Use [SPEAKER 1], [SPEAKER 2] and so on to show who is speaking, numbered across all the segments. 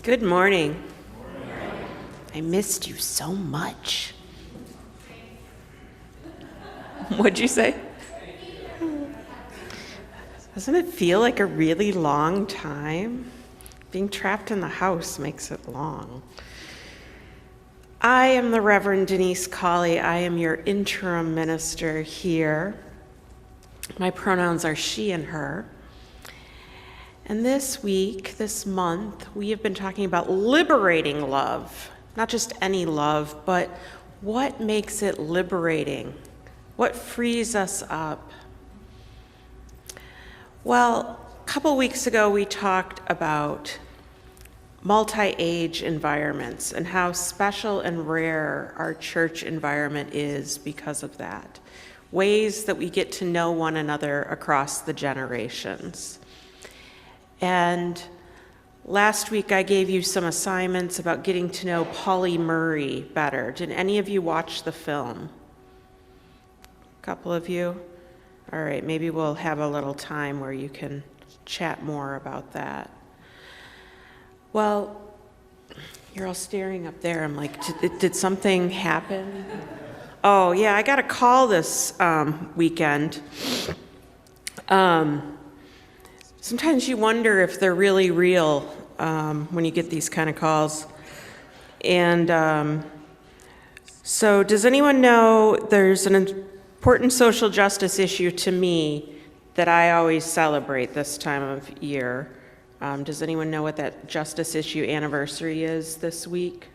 [SPEAKER 1] Good morning. I missed you so much. What'd you say? Doesn't it feel like a really long time? Being trapped in the house makes it long. I am the Reverend Denise Cawley. I am your interim minister here. My pronouns are she and her. And this week, this month, we have been talking about liberating love. Not just any love, but what makes it liberating? What frees us up? Well, a couple weeks ago, we talked about multi-age environments and how special and rare our church environment is because of that. Ways that we get to know one another across the generations. And last week I gave you some assignments about getting to know Pauli Murray better. Did any of you watch the film? A couple of you? All right, maybe we'll have a little time where you can chat more about that. Well, you're all staring up there. I'm like, did something happen? Oh, yeah, I got a call this weekend. Sometimes you wonder if they're really real when you get these kind of calls. And so does anyone know there's an important social justice issue to me that I always celebrate this time of year? Does anyone know what that justice issue anniversary is this week?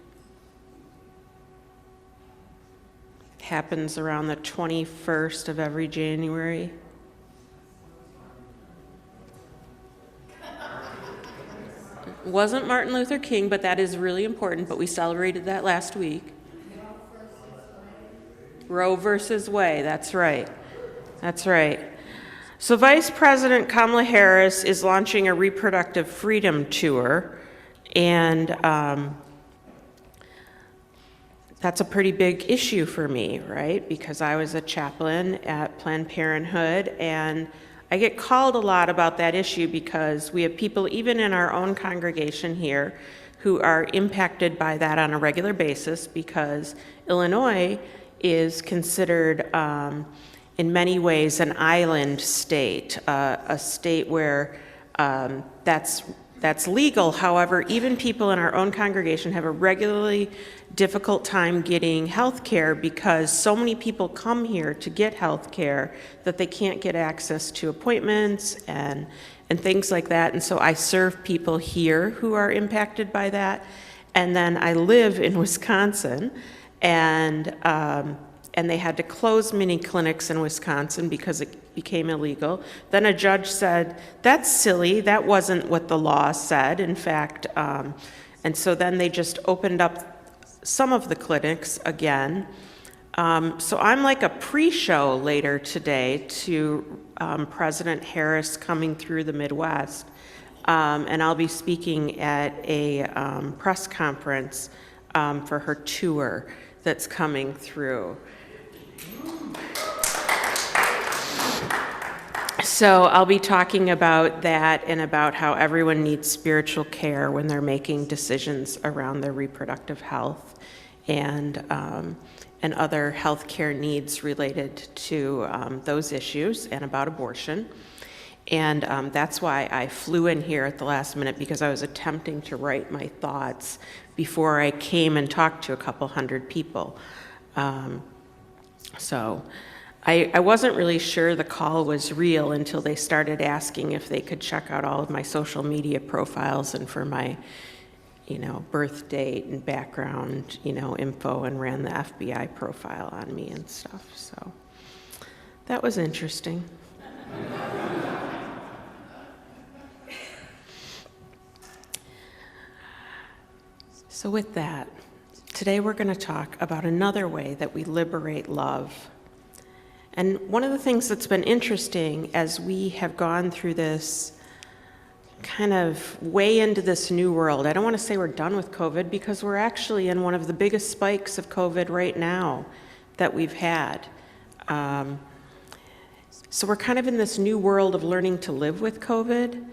[SPEAKER 1] It happens around the 21st of every January. Wasn't Martin Luther King, but that is really important, but we celebrated that last week. Roe versus Wade, that's right. That's right. So Vice President Kamala Harris is launching a reproductive freedom tour, and that's a pretty big issue for me, right? Because I was a chaplain at Planned Parenthood, and I get called a lot about that issue because we have people, even in our own congregation here, who are impacted by that on a regular basis because Illinois is considered, in many ways, an island state, a state where that's legal. However, even people in our own congregation have a regularly difficult time getting health care because so many people come here to get health care that they can't get access to appointments and things like that. And so I serve people here who are impacted by that. And then I live in Wisconsin, and they had to close many clinics in Wisconsin because it became illegal. Then a judge said, that's silly, that wasn't what the law said, in fact. And so then they just opened up some of the clinics again. So I'm like a pre-show later today to President Harris coming through the Midwest. And I'll be speaking at a press conference for her tour that's coming through. So I'll be talking about that and about how everyone needs spiritual care when they're making decisions around their reproductive health and other health care needs related to those issues and about abortion. And that's why I flew in here at the last minute, because I was attempting to write my thoughts before I came and talked to a couple hundred people. So I wasn't really sure the call was real until they started asking if they could check out all of my social media profiles and for my, birth date and background, info, and ran the FBI profile on me and stuff. So that was interesting. So with that, today we're going to talk about another way that we liberate love. And one of the things that's been interesting as we have gone through this kind of way into this new world, I don't want to say we're done with COVID because we're actually in one of the biggest spikes of COVID right now that we've had. So we're kind of in this new world of learning to live with COVID.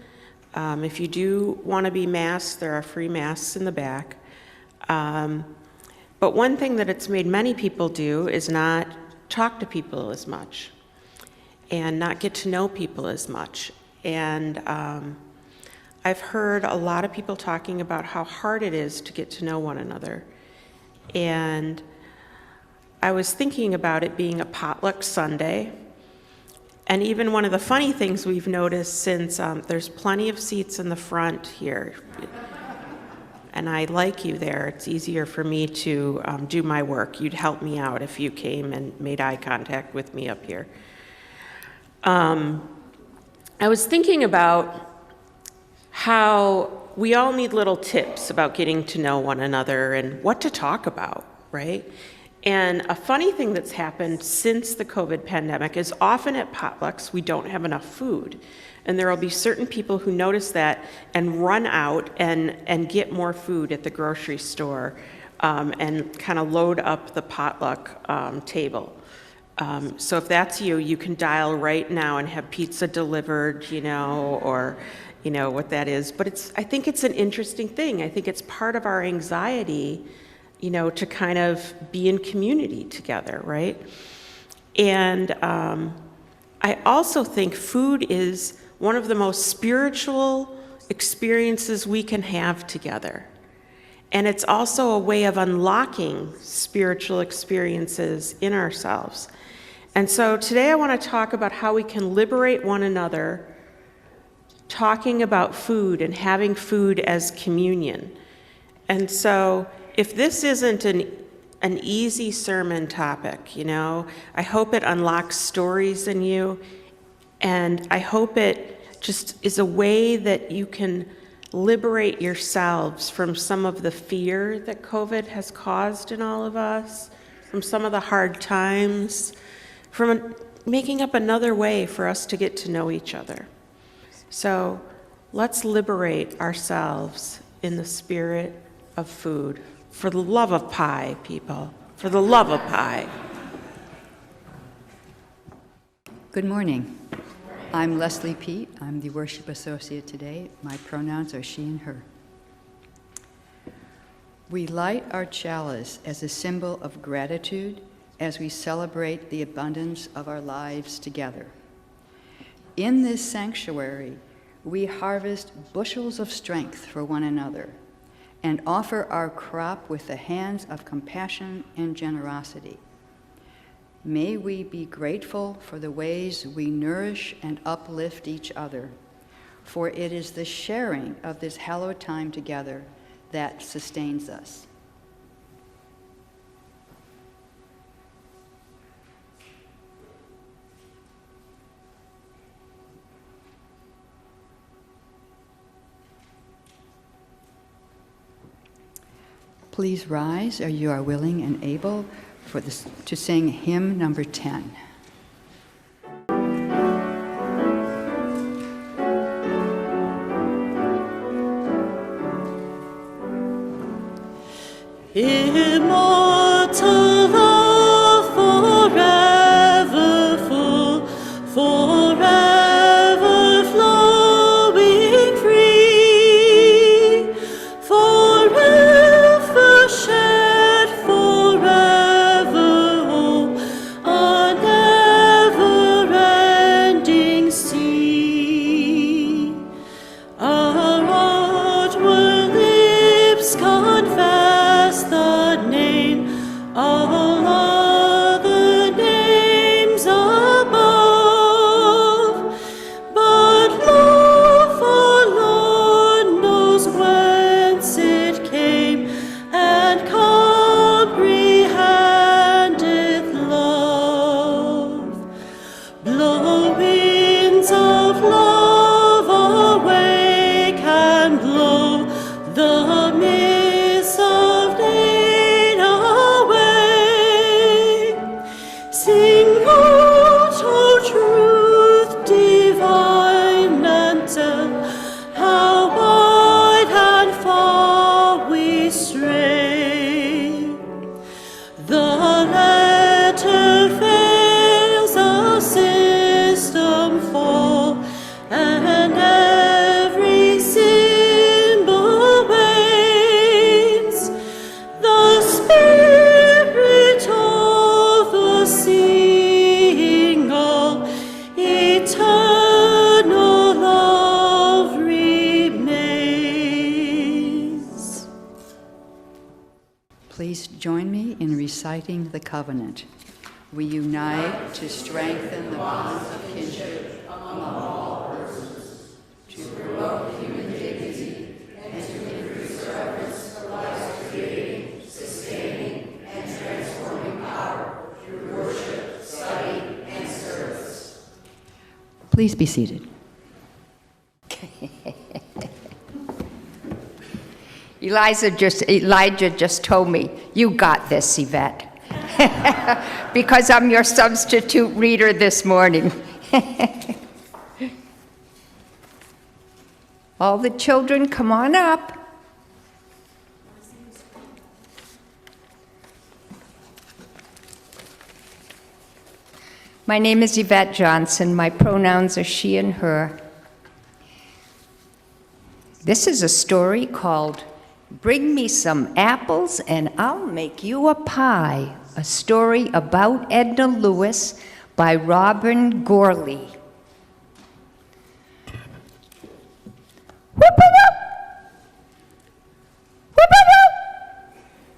[SPEAKER 1] If you do want to be masked, there are free masks in the back. But one thing that it's made many people do is not talk to people as much and not get to know people as much. And I've heard a lot of people talking about how hard it is to get to know one another. And I was thinking about it being a potluck Sunday. And even one of the funny things we've noticed since there's plenty of seats in the front here, and I like you there, it's easier for me to do my work. You'd help me out if you came and made eye contact with me up here. I was thinking about how we all need little tips about getting to know one another and what to talk about, right? And a funny thing that's happened since the COVID pandemic is often at potlucks, we don't have enough food. And there will be certain people who notice that and run out and get more food at the grocery store and kind of load up the potluck table. So if that's you, you can dial right now and have pizza delivered, or what that is. But I think it's an interesting thing. I think it's part of our anxiety, to kind of be in community together, right? And I also think food is one of the most spiritual experiences we can have together. And it's also a way of unlocking spiritual experiences in ourselves. And so today I want to talk about how we can liberate one another, talking about food and having food as communion. And so if this isn't an easy sermon topic, I hope it unlocks stories in you, and I hope it just is a way that you can liberate yourselves from some of the fear that COVID has caused in all of us, from some of the hard times, from making up another way for us to get to know each other. So let's liberate ourselves in the spirit of food. For the love of pie, people. For the love of pie.
[SPEAKER 2] Good morning. I'm Leslie Pete. I'm the worship associate today. My pronouns are she and her. We light our chalice as a symbol of gratitude as we celebrate the abundance of our lives together. In this sanctuary, we harvest bushels of strength for one another and offer our crop with the hands of compassion and generosity. May we be grateful for the ways we nourish and uplift each other, for it is the sharing of this hallowed time together that sustains us. Please rise, or you are willing and able, to sing hymn number 10.
[SPEAKER 3] Immortal love, forever full, forever flowing free, forever shed, forever whole, a never-ending sea. Our outward lips confess the name of all other names above, but love alone knows whence it came and comprehendeth love. Blow winds of love awake and blow the mist of night away. Sing out, O truth divine, and tell how wide and far we stray. The letter fails, our system fall, and every
[SPEAKER 2] uniting the covenant. We unite to strengthen the bonds of kinship among all persons, to promote human dignity, and to increase reverence for life's creating, sustaining, and transforming power through worship, study, and service. Please be seated.
[SPEAKER 4] Elijah just told me, you got this, Yvette, because I'm your substitute reader this morning. All the children, come on up. My name is Yvette Johnson. My pronouns are she and her. This is a story called Bring Me Some Apples and I'll Make You a Pie, a story about Edna Lewis by Robin Gourley.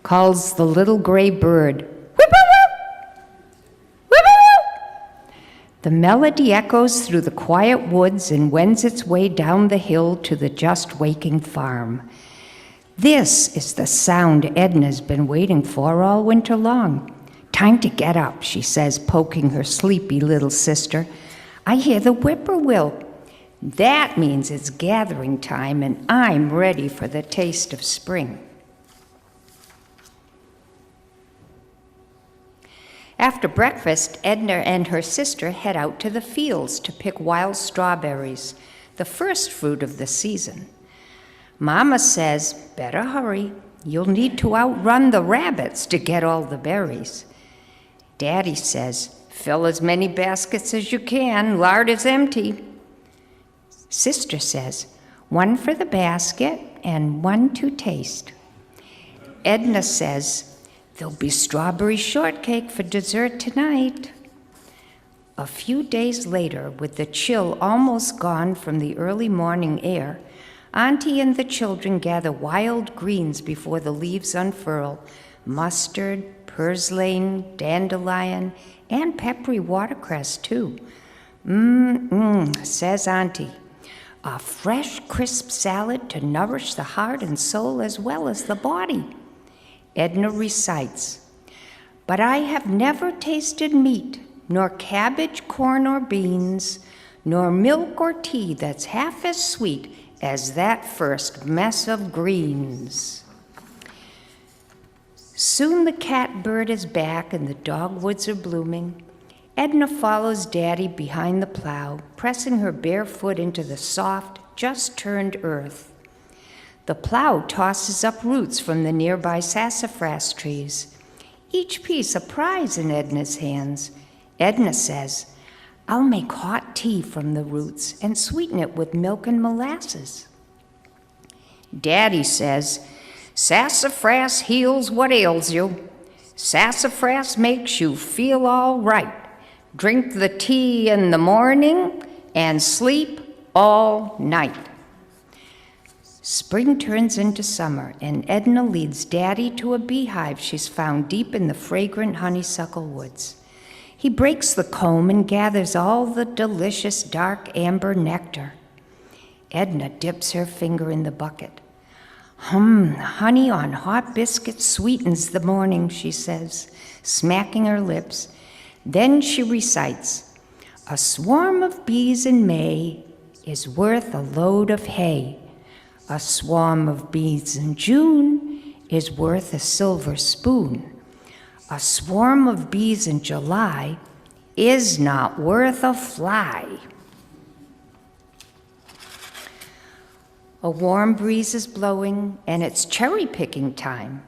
[SPEAKER 4] Calls the little gray bird. The melody echoes through the quiet woods and wends its way down the hill to the just waking farm. This is the sound Edna's been waiting for all winter long. Time to get up, she says, poking her sleepy little sister. I hear the whippoorwill. That means it's gathering time and I'm ready for the taste of spring. After breakfast, Edna and her sister head out to the fields to pick wild strawberries, the first fruit of the season. Mama says, better hurry. You'll need to outrun the rabbits to get all the berries. Daddy says, fill as many baskets as you can, lard is empty. Sister says, one for the basket and one to taste. Edna says, there'll be strawberry shortcake for dessert tonight. A few days later, with the chill almost gone from the early morning air, Auntie and the children gather wild greens before the leaves unfurl, mustard, purslane, dandelion, and peppery watercress, too. Says Auntie. A fresh, crisp salad to nourish the heart and soul as well as the body. Edna recites, but I have never tasted meat, nor cabbage, corn, or beans, nor milk or tea that's half as sweet as that first mess of greens. Soon the catbird is back and the dogwoods are blooming. Edna follows Daddy behind the plow, pressing her bare foot into the soft, just-turned earth. The plow tosses up roots from the nearby sassafras trees, each piece a prize in Edna's hands. Edna says, I'll make hot tea from the roots and sweeten it with milk and molasses. Daddy says, sassafras heals what ails you. Sassafras makes you feel all right. Drink the tea in the morning and sleep all night. Spring turns into summer, and Edna leads Daddy to a beehive she's found deep in the fragrant honeysuckle woods. He breaks the comb and gathers all the delicious dark amber nectar. Edna dips her finger in the bucket. Honey on hot biscuits sweetens the morning, she says, smacking her lips. Then she recites, a swarm of bees in May is worth a load of hay. A swarm of bees in June is worth a silver spoon. A swarm of bees in July is not worth a fly. A warm breeze is blowing, and it's cherry-picking time.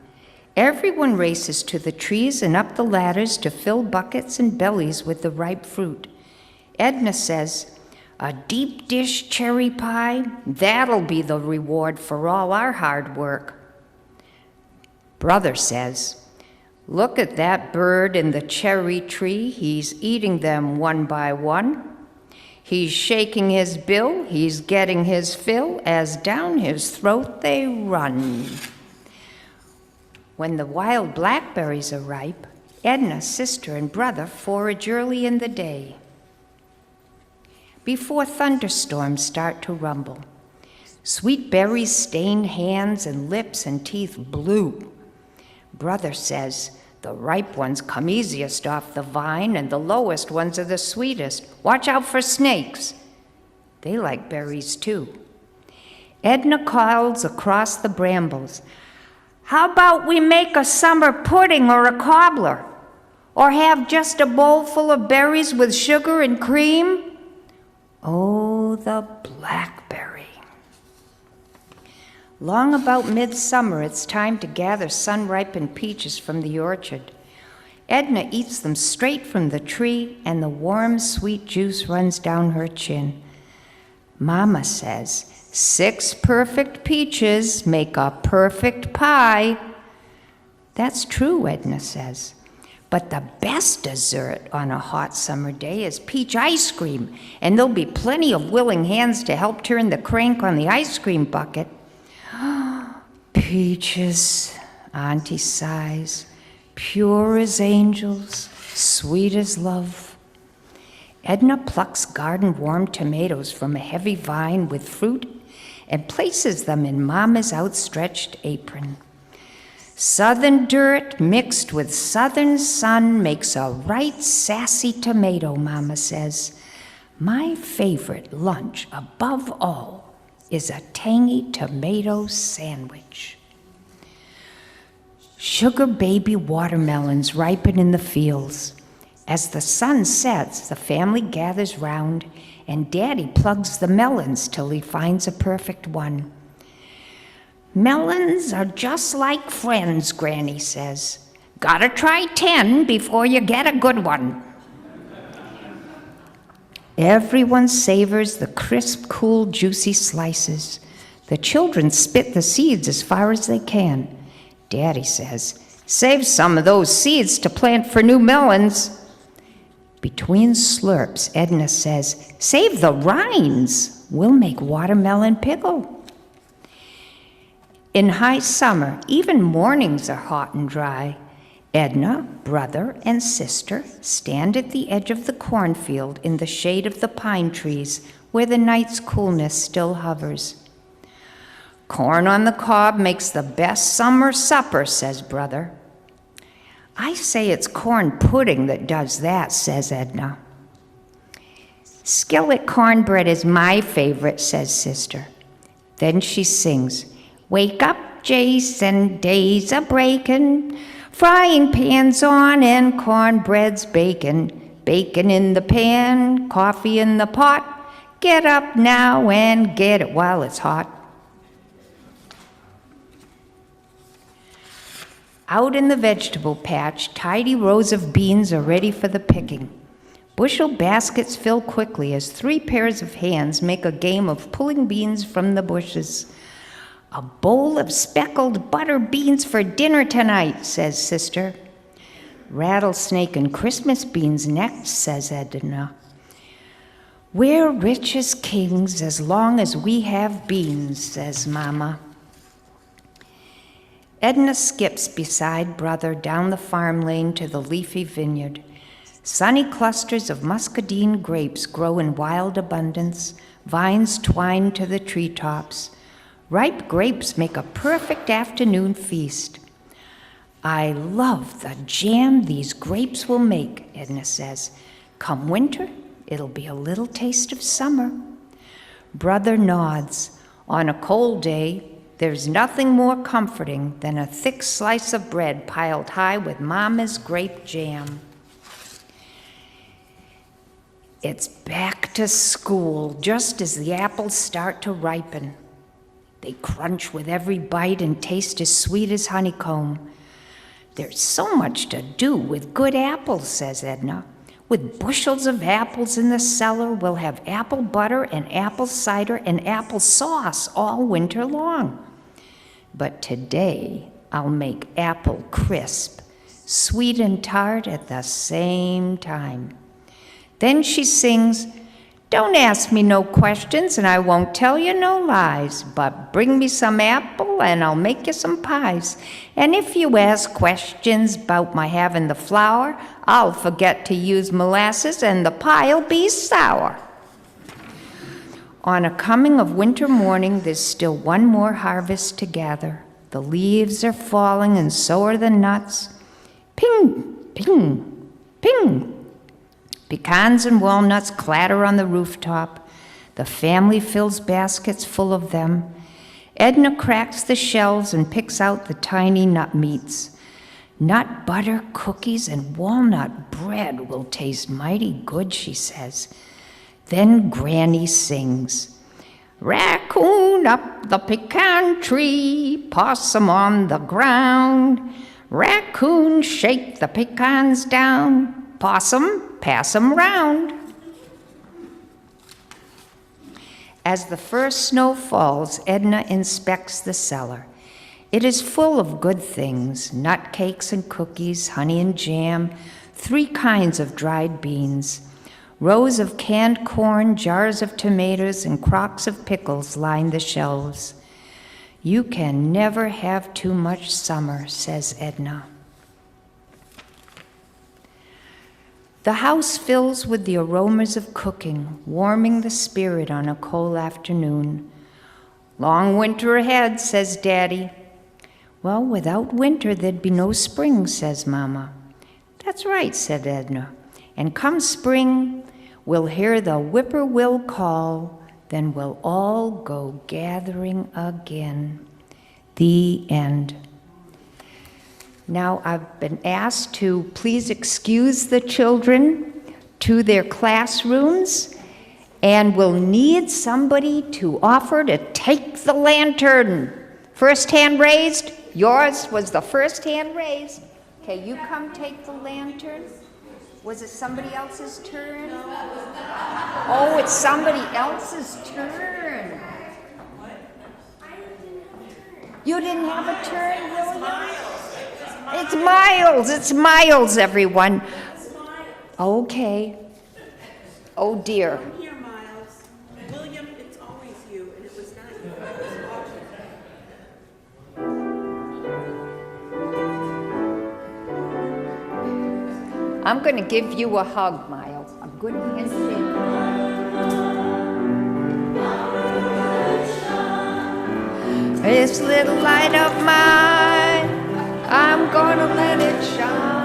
[SPEAKER 4] Everyone races to the trees and up the ladders to fill buckets and bellies with the ripe fruit. Edna says, a deep dish cherry pie, that'll be the reward for all our hard work. Brother says, look at that bird in the cherry tree. He's eating them one by one. He's shaking his bill. He's getting his fill as down his throat they run. When the wild blackberries are ripe, Edna, sister, and brother forage early in the day, before thunderstorms start to rumble. Sweet berries stain hands and lips and teeth blue. Brother says, the ripe ones come easiest off the vine, and the lowest ones are the sweetest. Watch out for snakes. They like berries too. Edna calls across the brambles, how about we make a summer pudding or a cobbler? Or have just a bowl full of berries with sugar and cream? Oh, the blackberry. Long about midsummer, it's time to gather sun-ripened peaches from the orchard. Edna eats them straight from the tree, and the warm, sweet juice runs down her chin. Mama says, 6 perfect peaches make a perfect pie. That's true, Edna says. But the best dessert on a hot summer day is peach ice cream, and there'll be plenty of willing hands to help turn the crank on the ice cream bucket. Peaches, Auntie sighs, pure as angels, sweet as love. Edna plucks garden-warmed tomatoes from a heavy vine with fruit and places them in Mama's outstretched apron. Southern dirt mixed with southern sun makes a right sassy tomato, Mama says. My favorite lunch above all is a tangy tomato sandwich. Sugar baby watermelons ripen in the fields. As the sun sets, the family gathers round, and Daddy plugs the melons till he finds a perfect one. Melons are just like friends, Granny says. Gotta try 10 before you get a good one. Everyone savors the crisp, cool, juicy slices. The children spit the seeds as far as they can. Daddy says, save some of those seeds to plant for new melons. Between slurps, Edna says, save the rinds. We'll make watermelon pickle. In high summer, even mornings are hot and dry. Edna, brother, and sister stand at the edge of the cornfield in the shade of the pine trees where the night's coolness still hovers. Corn on the cob makes the best summer supper, says brother. I say it's corn pudding that does that, says Edna. Skillet cornbread is my favorite, says sister. Then she sings, wake up, Jason, day's a-breakin', frying pan's on and cornbread's baking. Bacon in the pan, coffee in the pot. Get up now and get it while it's hot. Out in the vegetable patch, tidy rows of beans are ready for the picking. Bushel baskets fill quickly as 3 pairs of hands make a game of pulling beans from the bushes. A bowl of speckled butter beans for dinner tonight, says sister. Rattlesnake and Christmas beans next, says Edna. We're rich as kings as long as we have beans, says Mama. Edna skips beside brother down the farm lane to the leafy vineyard. Sunny clusters of muscadine grapes grow in wild abundance, vines twine to the treetops. Ripe grapes make a perfect afternoon feast. I love the jam these grapes will make, Edna says. Come winter, it'll be a little taste of summer. Brother nods. On a cold day, there's nothing more comforting than a thick slice of bread piled high with Mama's grape jam. It's back to school just as the apples start to ripen. They crunch with every bite and taste as sweet as honeycomb. There's so much to do with good apples, says Edna. With bushels of apples in the cellar, we'll have apple butter and apple cider and apple sauce all winter long. But today, I'll make apple crisp, sweet and tart at the same time. Then she sings, Don't ask me no questions and I won't tell you no lies, but bring me some apple and I'll make you some pies. And if you ask questions about my having the flour, I'll forget to use molasses and the pie'll be sour. On a coming of winter morning, there's still one more harvest to gather. The leaves are falling and so are the nuts. Ping, ping, ping. Pecans and walnuts clatter on the rooftop. The family fills baskets full of them. Edna cracks the shells and picks out the tiny nut meats. Nut butter, cookies, and walnut bread will taste mighty good, she says. Then Granny sings, raccoon up the pecan tree, possum on the ground. Raccoon shake the pecans down, possum pass 'em round. As the first snow falls, Edna inspects the cellar. It is full of good things, nut cakes and cookies, honey and jam, 3 kinds of dried beans. Rows of canned corn, jars of tomatoes, and crocks of pickles line the shelves. You can never have too much summer, says Edna. The house fills with the aromas of cooking, warming the spirit on a cold afternoon. Long winter ahead, says Daddy. Well, without winter, there'd be no spring, says Mama. That's right, said Edna. And come spring, we'll hear the whippoorwill call, then we'll all go gathering again. The end. Now, I've been asked to please excuse the children to their classrooms, and we'll need somebody to offer to take the lantern. First hand raised. Yours was the first hand raised. Okay, you come take the lantern. Was it somebody else's turn? Oh, it's somebody else's turn. You didn't have a turn, William? It's Miles, everyone. Okay. Oh, dear.
[SPEAKER 1] Come here, Miles. William, it's always you, and it was not you.
[SPEAKER 4] I'm going to give you a hug, Miles. A good handshake. This little light of mine, I'm gonna let it shine.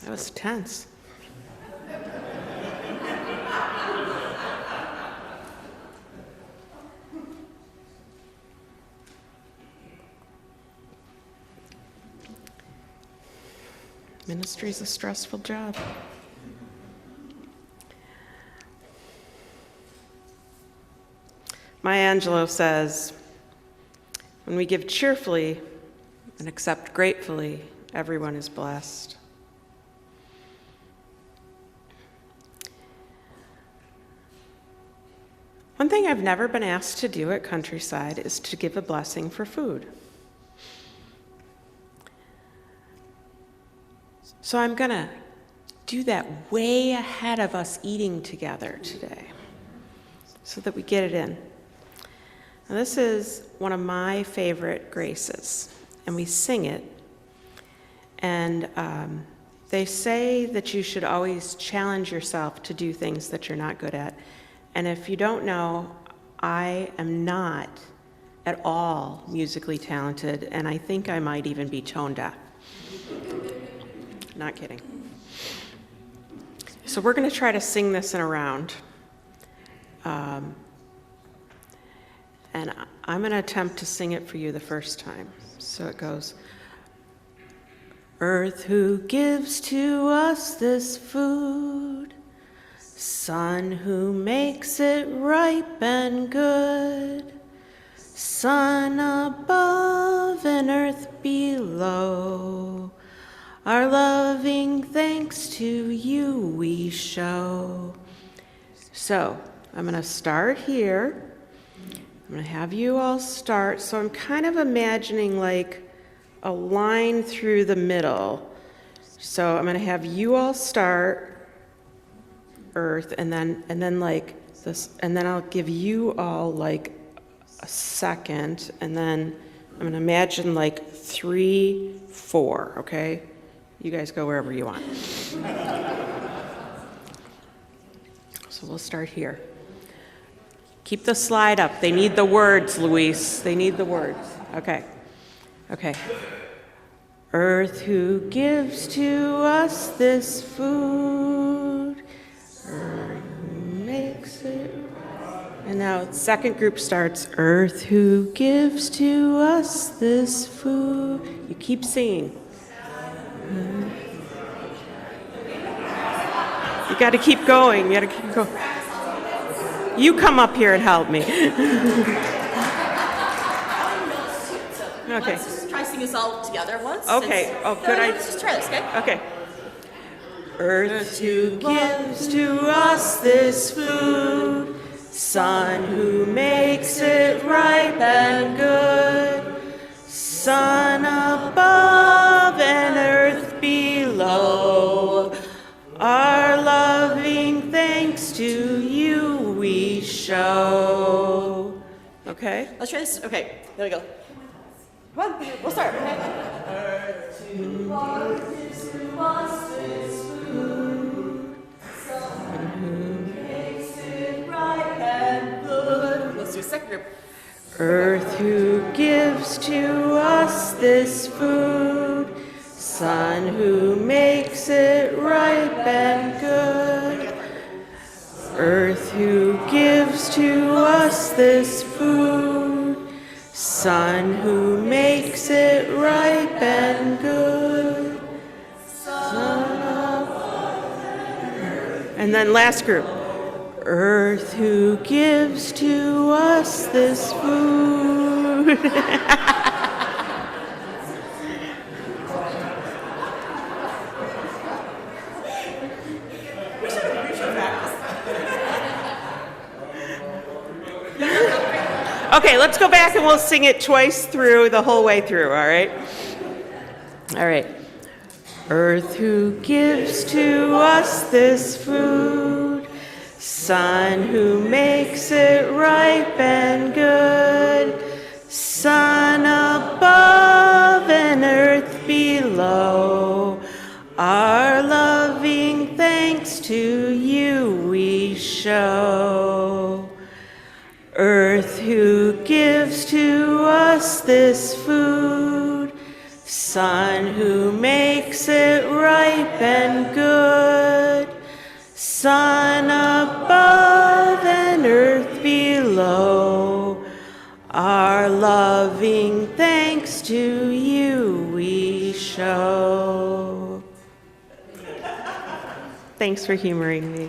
[SPEAKER 1] That was tense. Ministry's a stressful job. Maya Angelou says, when we give cheerfully and accept gratefully, everyone is blessed. One thing I've never been asked to do at Countryside is to give a blessing for food. So I'm going to do that way ahead of us eating together today so that we get it in. Now, this is one of my favorite graces, and we sing it. And they say that you should always challenge yourself to do things that you're not good at. And if you don't know, I am not at all musically talented, and I think I might even be tone deaf. Not kidding. So we're going to try to sing this in a round. And I'm going to attempt to sing it for you the first time. So it goes, Earth who gives to us this food, sun who makes it ripe and good, sun above and earth below. Our loving thanks to you we show. So, I'm going to start here. I'm going to have you all start. So I'm kind of imagining like a line through the middle. So I'm going to have you all start earth and then like this, and then I'll give you all like a second, and then I'm going to imagine like 3, 4, okay? You guys go wherever you want. So we'll start here. Keep the slide up. They need the words, Luis. They need the words. Okay. Okay. Earth who gives to us this food, earth who makes it. And now second group starts. Earth who gives to us this food. You keep singing. You got to keep going. You got to keep going. You come up here and help me. Okay.
[SPEAKER 3] Let's just try sing this all together once.
[SPEAKER 1] Okay. Oh, good idea.
[SPEAKER 3] Let's just try this, okay?
[SPEAKER 1] Okay. Earth who gives to us this food, sun who makes it ripe and good, sun above and earth below. Our loving thanks to you we show. Okay?
[SPEAKER 3] Let's try this. Okay, there we go. Come on, we'll start, okay? Let's do a second group.
[SPEAKER 1] Earth who gives to us this food, sun who makes it ripe and good. Earth who gives to us this food, sun who makes it ripe and good. Sun of earth. And then last group. Earth who gives to us this food. Okay, let's go back and we'll sing it twice through, the whole way through, all right? All right. Earth who gives to us this food, sun who makes it ripe and good, sun above and earth below. Our loving thanks to you we show. Earth who gives to us this food, sun who makes it ripe and good, sun above and earth below. Our loving thanks to you we show. Thanks for humoring me.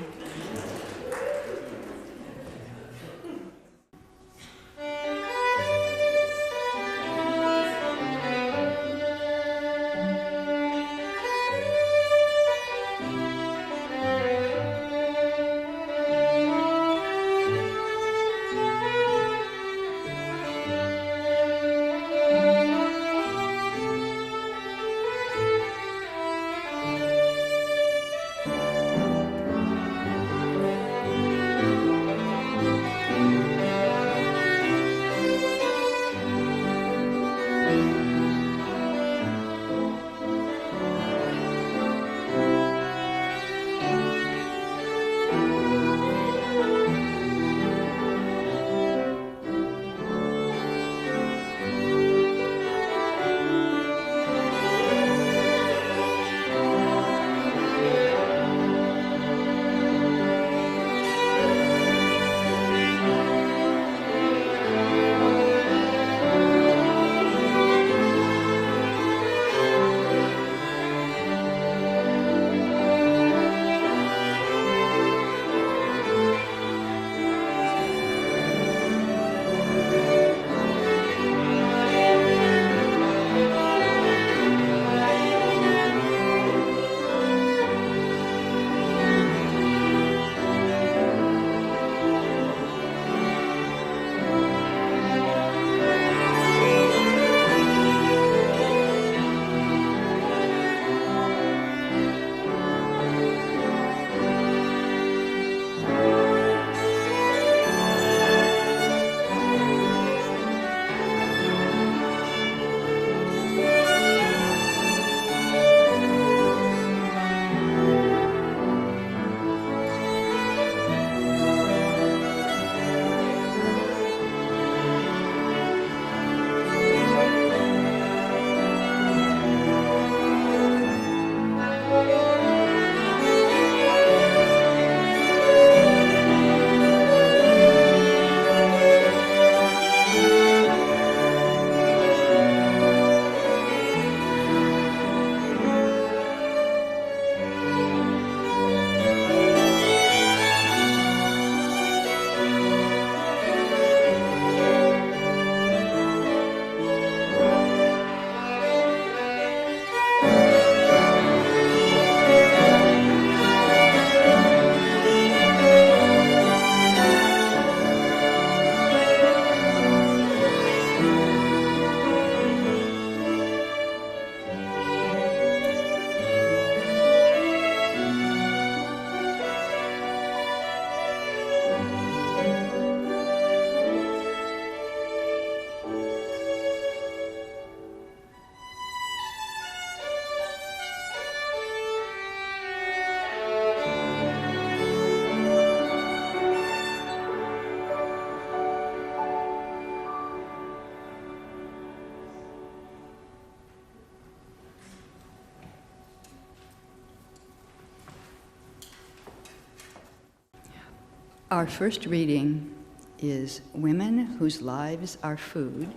[SPEAKER 2] Our first reading is Women Whose Lives Are Food,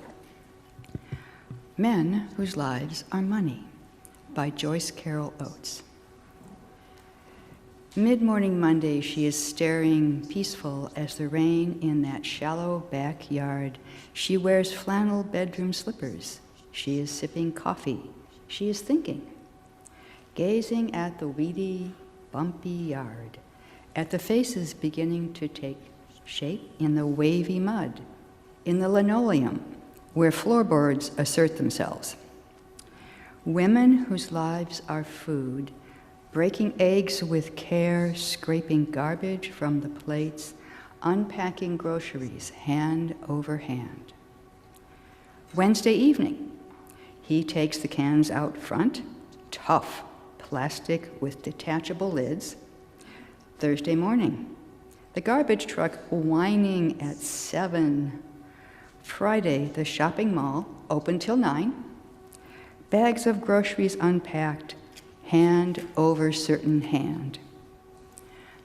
[SPEAKER 2] Men Whose Lives Are Money by Joyce Carol Oates. Mid-morning Monday, she is staring peaceful as the rain in that shallow backyard. She wears flannel bedroom slippers. She is sipping coffee. She is thinking, gazing at the weedy, bumpy yard, at the faces beginning to take shape in the wavy mud, in the linoleum where floorboards assert themselves. Women whose lives are food, breaking eggs with care, scraping garbage from the plates, unpacking groceries hand over hand. Wednesday evening, he takes the cans out front, tough plastic with detachable lids. Thursday morning, the garbage truck whining at 7. Friday, the shopping mall open till 9. Bags of groceries unpacked, hand over certain hand.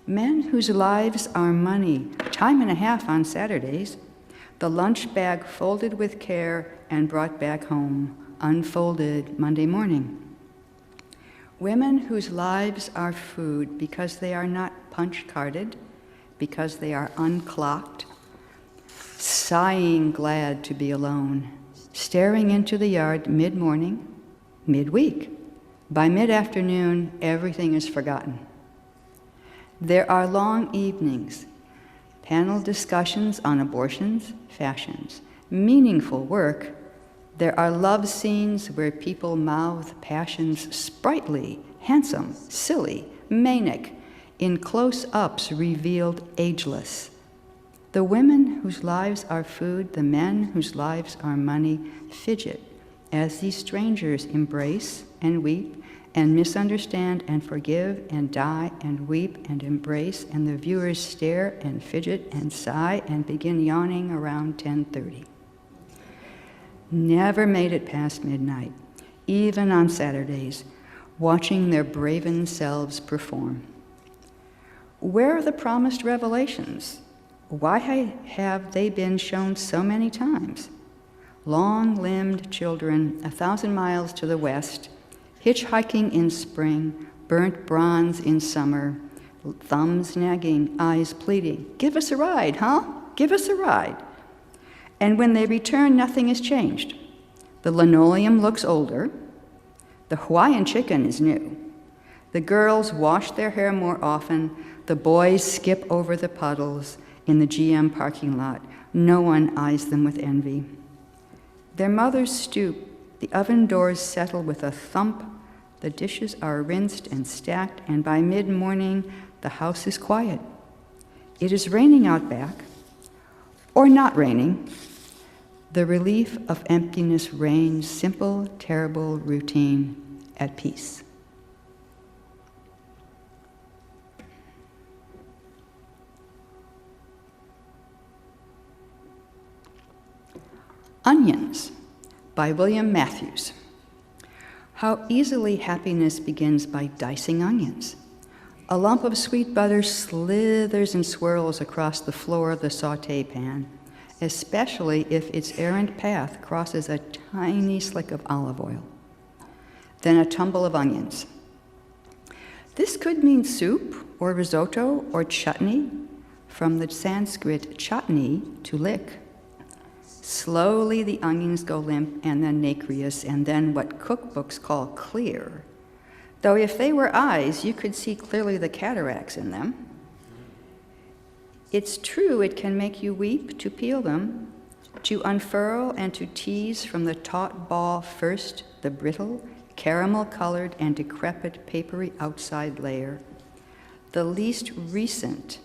[SPEAKER 2] Men whose lives are money, time and a half on Saturdays, the lunch bag folded with care and brought back home, unfolded Monday morning. Women whose lives are food because they are not punch-carded, because they are unclocked, sighing glad to be alone, staring into the yard mid-morning, midweek. By mid-afternoon, everything is forgotten. There are long evenings, panel discussions on abortions, fashions, meaningful work. There are love scenes where people mouth passions sprightly, handsome, silly, manic, in close-ups revealed ageless. The women whose lives are food, the men whose lives are money, fidget as these strangers embrace and weep and misunderstand and forgive and die and weep and embrace, and the viewers stare and fidget and sigh and begin yawning around 10:30. Never made it past midnight, even on Saturdays, watching their braven selves perform. Where are the promised revelations? Why have they been shown so many times? Long-limbed children 1,000 miles to the west, hitchhiking in spring, burnt bronze in summer, thumbs nagging, eyes pleading, "Give us a ride, huh? Give us a ride." And when they return, nothing has changed. The linoleum looks older. The Hawaiian chicken is new. The girls wash their hair more often. The boys skip over the puddles in the GM parking lot. No one eyes them with envy. Their mothers stoop. The oven doors settle with a thump. The dishes are rinsed and stacked, and by mid-morning, the house is quiet. It is raining out back, or not raining. The relief of emptiness reigns, simple, terrible routine, at peace. Onions by William Matthews. How easily happiness begins by dicing onions. A lump of sweet butter slithers and swirls across the floor of the sauté pan, especially if its errant path crosses a tiny slick of olive oil. Then a tumble of onions. This could mean soup or risotto or chutney, from the Sanskrit chutney, to lick. Slowly the onions go limp and then nacreous and then what cookbooks call clear. Though if they were eyes, you could see clearly the cataracts in them. It's true it can make you weep to peel them, to unfurl and to tease from the taut ball first the brittle, caramel-colored and decrepit papery outside layer, the least recent,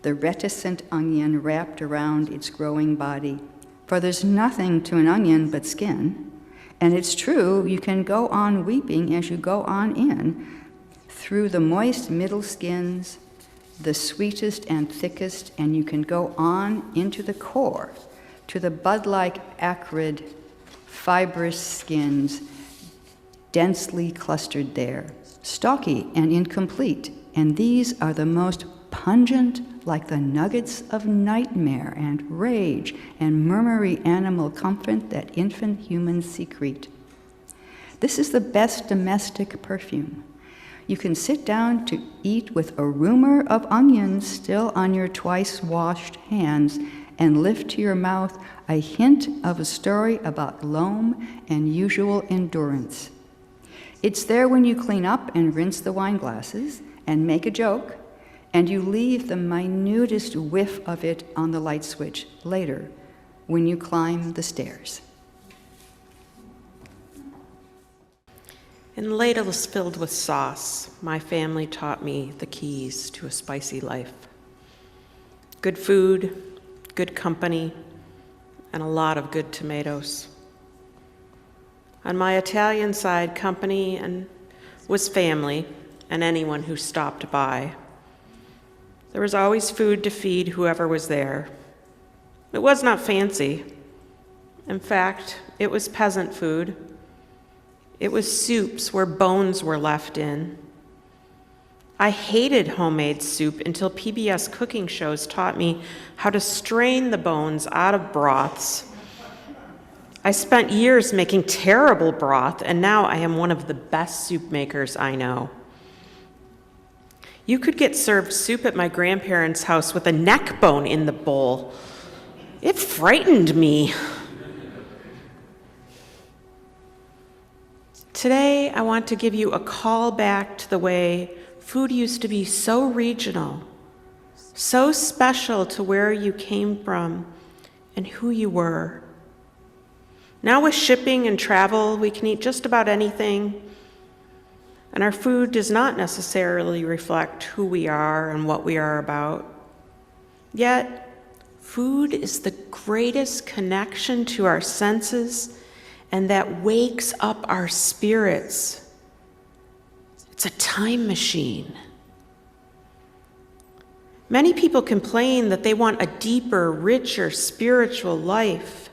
[SPEAKER 2] the reticent onion wrapped around its growing body. For there's nothing to an onion but skin, and it's true you can go on weeping as you go on in, through the moist middle skins, the sweetest and thickest, and you can go on into the core, to the bud-like acrid, fibrous skins, densely clustered there, stalky and incomplete, and these are the most pungent like the nuggets of nightmare and rage and murmury animal comfort that infant humans secrete. This is the best domestic perfume. You can sit down to eat with a rumor of onions still on your twice-washed hands and lift to your mouth a hint of a story about loam and usual endurance. It's there when you clean up and rinse the wine glasses and make a joke, and you leave the minutest whiff of it on the light switch later when you climb the stairs.
[SPEAKER 1] In ladles filled with sauce, my family taught me the keys to a spicy life. Good food, good company, and a lot of good tomatoes. On my Italian side, company was family and anyone who stopped by. There was always food to feed whoever was there. It was not fancy. In fact, it was peasant food. It was soups where bones were left in. I hated homemade soup until PBS cooking shows taught me how to strain the bones out of broths. I spent years making terrible broth, and now I am one of the best soup makers I know. You could get served soup at my grandparents' house with a neck bone in the bowl. It frightened me. Today, I want to give you a call back to the way food used to be so regional, so special to where you came from and who you were. Now with shipping and travel, we can eat just about anything, and our food does not necessarily reflect who we are and what we are about. Yet, food is the greatest connection to our senses and that wakes up our spirits. It's a time machine. Many people complain that they want a deeper, richer spiritual life.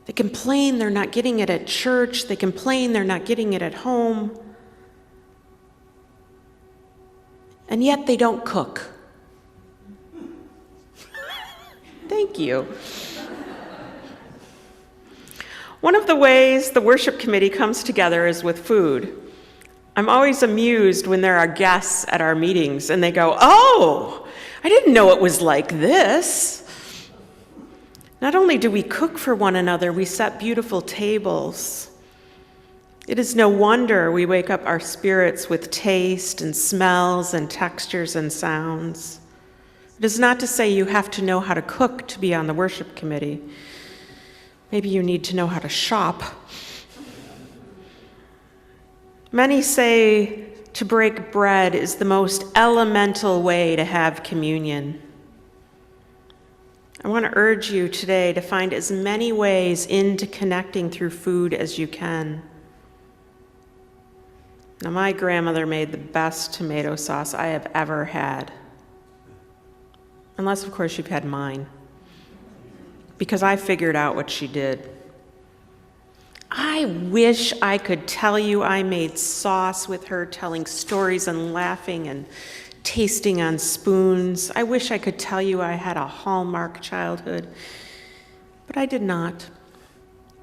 [SPEAKER 1] They complain they're not getting it at church. They complain they're not getting it at home. And yet they don't cook. Thank you. One of the ways the worship committee comes together is with food. I'm always amused when there are guests at our meetings and they go, "Oh, I didn't know it was like this." Not only do we cook for one another, we set beautiful tables. It is no wonder we wake up our spirits with taste and smells and textures and sounds. It is not to say you have to know how to cook to be on the worship committee. Maybe you need to know how to shop. Many say to break bread is the most elemental way to have communion. I want to urge you today to find as many ways into connecting through food as you can. Now, my grandmother made the best tomato sauce I have ever had. Unless, of course, you've had mine. Because I figured out what she did. I wish I could tell you I made sauce with her, telling stories and laughing and tasting on spoons. I wish I could tell you I had a Hallmark childhood, but I did not.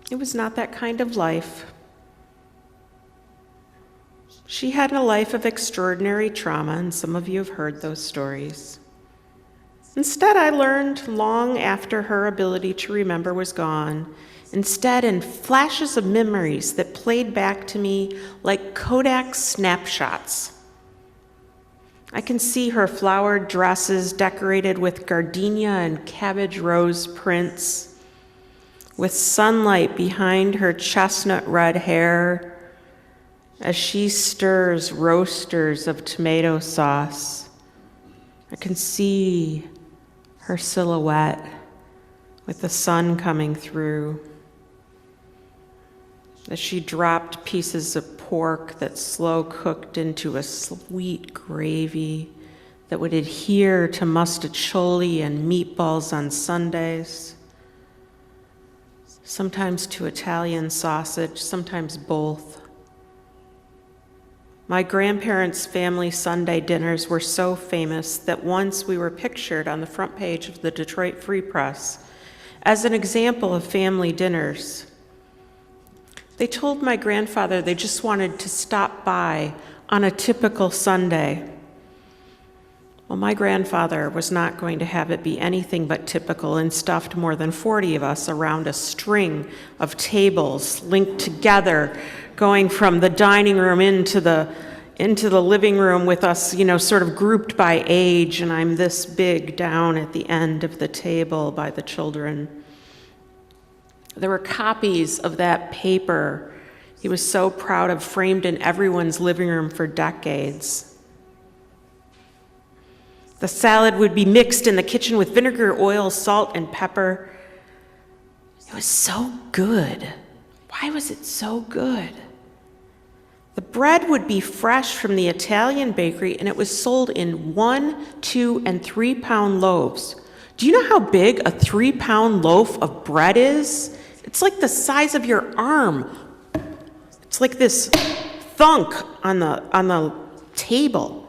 [SPEAKER 1] It was not that kind of life. She had a life of extraordinary trauma, and some of you have heard those stories. Instead, I learned long after her ability to remember was gone, instead in flashes of memories that played back to me like Kodak snapshots. I can see her flowered dresses decorated with gardenia and cabbage rose prints, with sunlight behind her chestnut red hair as she stirs roasters of tomato sauce. I can see her silhouette with the sun coming through, as she dropped pieces of pork that slow cooked into a sweet gravy that would adhere to mustacholi and meatballs on Sundays, sometimes to Italian sausage, sometimes both. My grandparents' family Sunday dinners were so famous that once we were pictured on the front page of the Detroit Free Press as an example of family dinners. They told my grandfather they just wanted to stop by on a typical Sunday. Well, my grandfather was not going to have it be anything but typical and stuffed more than 40 of us around a string of tables linked together, going from the dining room into the living room with us, sort of grouped by age, and I'm this big down at the end of the table by the children. There were copies of that paper he was so proud of, framed in everyone's living room for decades. The salad would be mixed in the kitchen with vinegar, oil, salt, and pepper. It was so good. Why was it so good? The bread would be fresh from the Italian bakery, and it was sold in 1, 2, and 3 pound loaves. Do you know how big a 3 pound loaf of bread is? It's like the size of your arm. It's like this thunk on the table.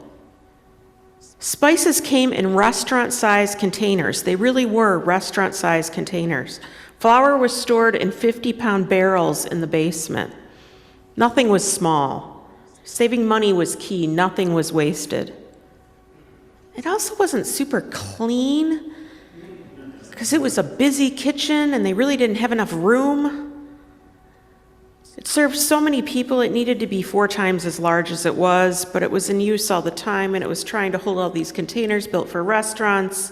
[SPEAKER 1] Spices came in restaurant-sized containers. They really were restaurant-sized containers. Flour was stored in 50-pound barrels in the basement. Nothing was small. Saving money was key. Nothing was wasted. It also wasn't super clean because it was a busy kitchen and they really didn't have enough room. It served so many people it needed to be 4 times as large as it was, but it was in use all the time and it was trying to hold all these containers built for restaurants.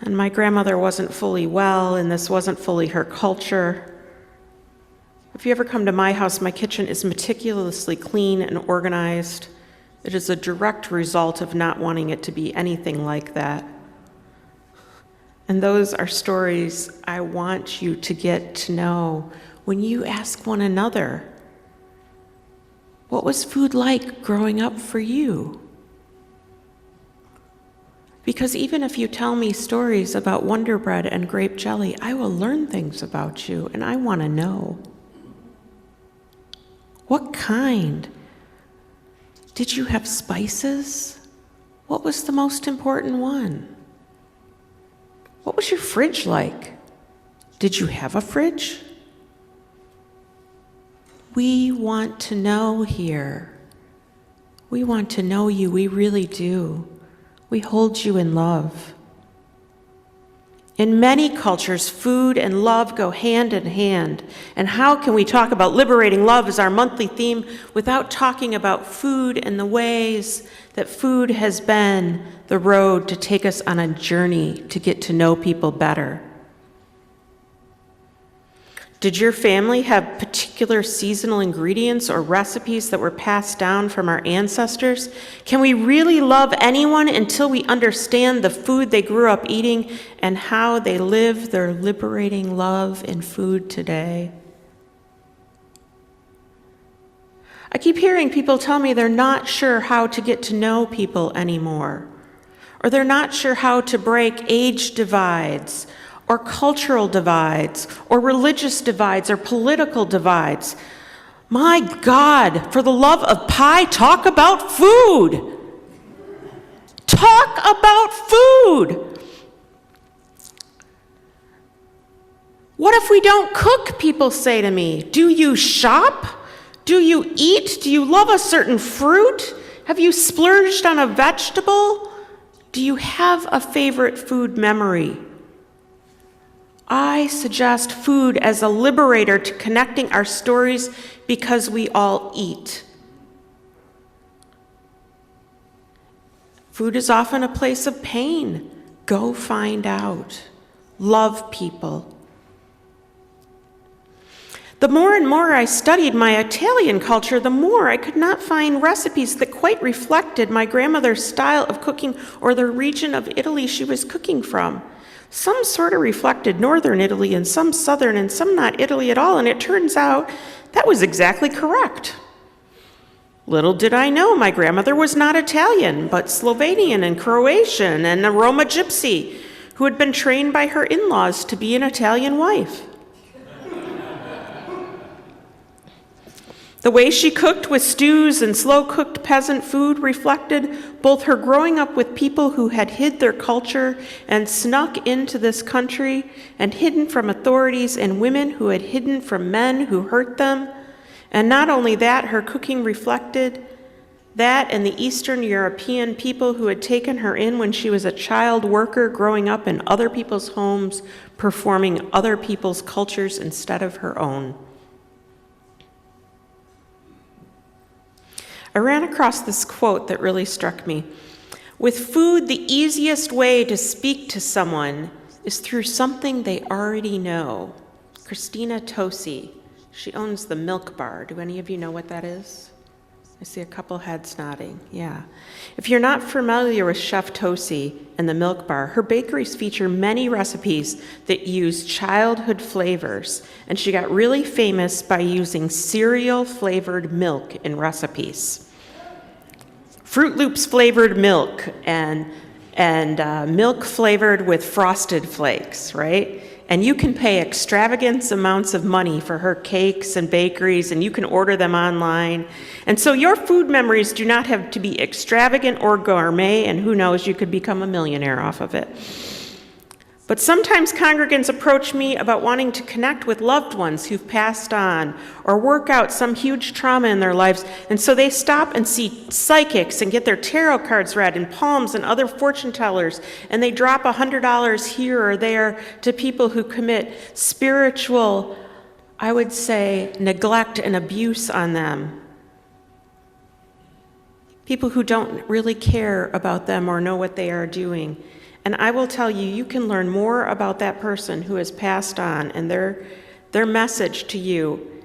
[SPEAKER 1] And my grandmother wasn't fully well, and this wasn't fully her culture. If you ever come to my house, my kitchen is meticulously clean and organized. It is a direct result of not wanting it to be anything like that. And those are stories I want you to get to know when you ask one another, what was food like growing up for you? Because even if you tell me stories about Wonder Bread and grape jelly, I will learn things about you, and I want to know. What kind? Did you have spices? What was the most important one? What was your fridge like? Did you have a fridge? We want to know here. We want to know you, we really do. We hold you in love. In many cultures, food and love go hand in hand. And how can we talk about liberating love as our monthly theme without talking about food and the ways that food has been the road to take us on a journey to get to know people better? Did your family have particular seasonal ingredients or recipes that were passed down from our ancestors? Can we really love anyone until we understand the food they grew up eating and how they live their liberating love in food today? I keep hearing people tell me they're not sure how to get to know people anymore, or they're not sure how to break age divides, or cultural divides, or religious divides, or political divides. My God, for the love of pie, talk about food. Talk about food. What if we don't cook, people say to me? Do you shop? Do you eat? Do you love a certain fruit? Have you splurged on a vegetable? Do you have a favorite food memory? I suggest food as a liberator to connecting our stories because we all eat. Food is often a place of pain. Go find out. Love people. The more and more I studied my Italian culture, the more I could not find recipes that quite reflected my grandmother's style of cooking or the region of Italy she was cooking from. Some sort of reflected northern Italy and some southern and some not Italy at all, and it turns out that was exactly correct. Little did I know my grandmother was not Italian, but Slovenian and Croatian and a Roma gypsy who had been trained by her in-laws to be an Italian wife. The way she cooked with stews and slow-cooked peasant food reflected both her growing up with people who had hid their culture and snuck into this country and hidden from authorities, and women who had hidden from men who hurt them. And not only that, her cooking reflected that and the Eastern European people who had taken her in when she was a child worker growing up in other people's homes, performing other people's cultures instead of her own. I ran across this quote that really struck me. With food, the easiest way to speak to someone is through something they already know. Christina Tosi, she owns the Milk Bar. Do any of you know what that is? I see a couple heads nodding. Yeah. If you're not familiar with Chef Tosi and the Milk Bar, her bakeries feature many recipes that use childhood flavors, and she got really famous by using cereal-flavored milk in recipes. Fruit Loops flavored milk and milk flavored with Frosted Flakes, right? And you can pay extravagant amounts of money for her cakes and bakeries, and you can order them online. And so your food memories do not have to be extravagant or gourmet, and who knows, you could become a millionaire off of it. But sometimes congregants approach me about wanting to connect with loved ones who've passed on or work out some huge trauma in their lives. And so they stop and see psychics and get their tarot cards read and palms and other fortune tellers. And they drop $100 here or there to people who commit spiritual, I would say, neglect and abuse on them. People who don't really care about them or know what they are doing. And I will tell you, you can learn more about that person who has passed on and their message to you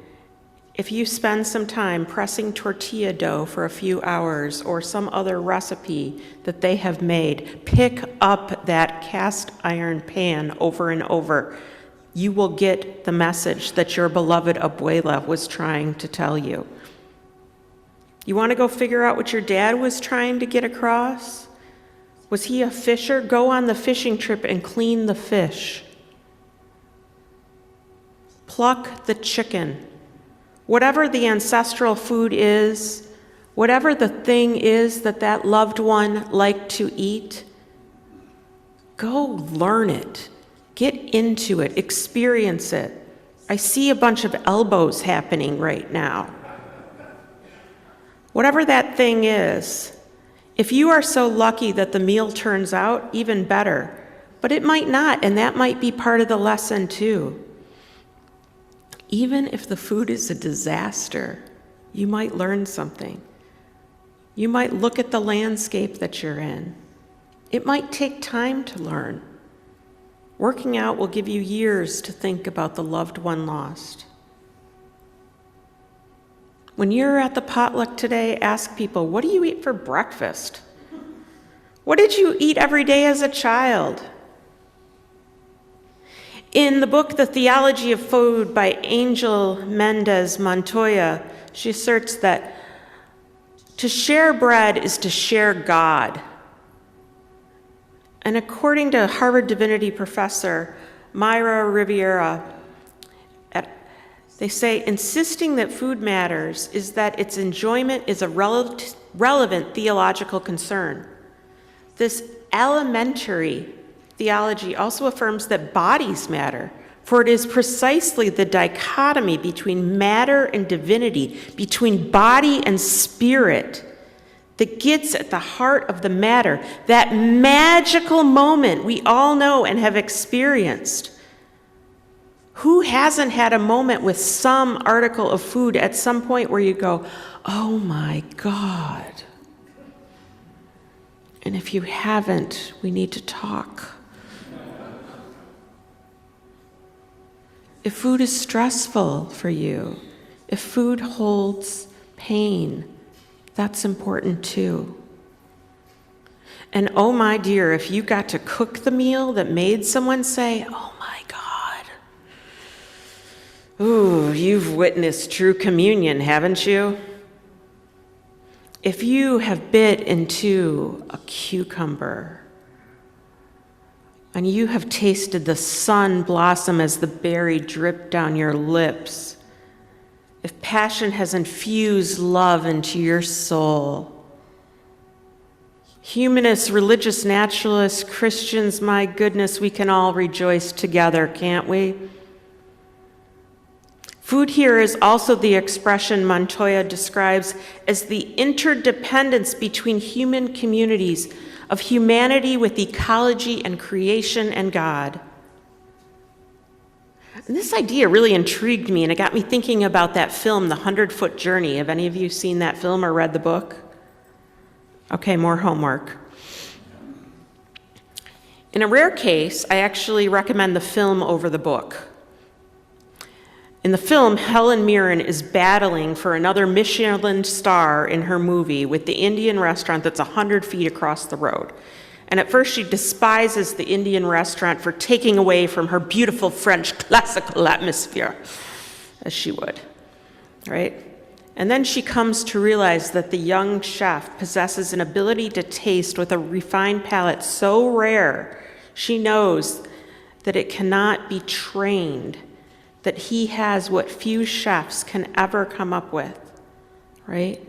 [SPEAKER 1] if you spend some time pressing tortilla dough for a few hours or some other recipe that they have made. Pick up that cast iron pan over and over. You will get the message that your beloved abuela was trying to tell you. You want to go figure out what your dad was trying to get across? Was he a fisher? Go on the fishing trip and clean the fish. Pluck the chicken. Whatever the ancestral food is, whatever the thing is that loved one liked to eat, go learn it. Get into it. Experience it. I see a bunch of elbows happening right now. Whatever that thing is, if you are so lucky that the meal turns out, even better. But it might not, and that might be part of the lesson too. Even if the food is a disaster, you might learn something. You might look at the landscape that you're in. It might take time to learn. Working out will give you years to think about the loved one lost. When you're at the potluck today, ask people, what do you eat for breakfast? What did you eat every day as a child? In the book, The Theology of Food by Angel Mendez Montoya, she asserts that to share bread is to share God. And according to Harvard Divinity professor Myra Riviera, they say, insisting that food matters is that its enjoyment is a relevant theological concern. This elementary theology also affirms that bodies matter, for it is precisely the dichotomy between matter and divinity, between body and spirit, that gets at the heart of the matter, that magical moment we all know and have experienced. Who hasn't had a moment with some article of food at some point where you go, oh my God? And if you haven't, we need to talk. If food is stressful for you, if food holds pain, that's important too. And oh my dear, if you got to cook the meal that made someone say, oh my God, ooh, you've witnessed true communion, haven't you? If you have bit into a cucumber and you have tasted the sun blossom as the berry dripped down your lips, if passion has infused love into your soul. Humanists, religious naturalists, Christians, my goodness, we can all rejoice together, can't we? Food here is also the expression Montoya describes as the interdependence between human communities of humanity with ecology and creation and God. And this idea really intrigued me, and it got me thinking about that film, The 100-Foot Journey. Have any of you seen that film or read the book? Okay, more homework. In a rare case, I actually recommend the film over the book. In the film, Helen Mirren is battling for another Michelin star in her movie with the Indian restaurant that's 100 feet across the road. And at first she despises the Indian restaurant for taking away from her beautiful French classical atmosphere, as she would, right? And then she comes to realize that the young chef possesses an ability to taste with a refined palate so rare, she knows that it cannot be trained, that he has what few chefs can ever come up with, right?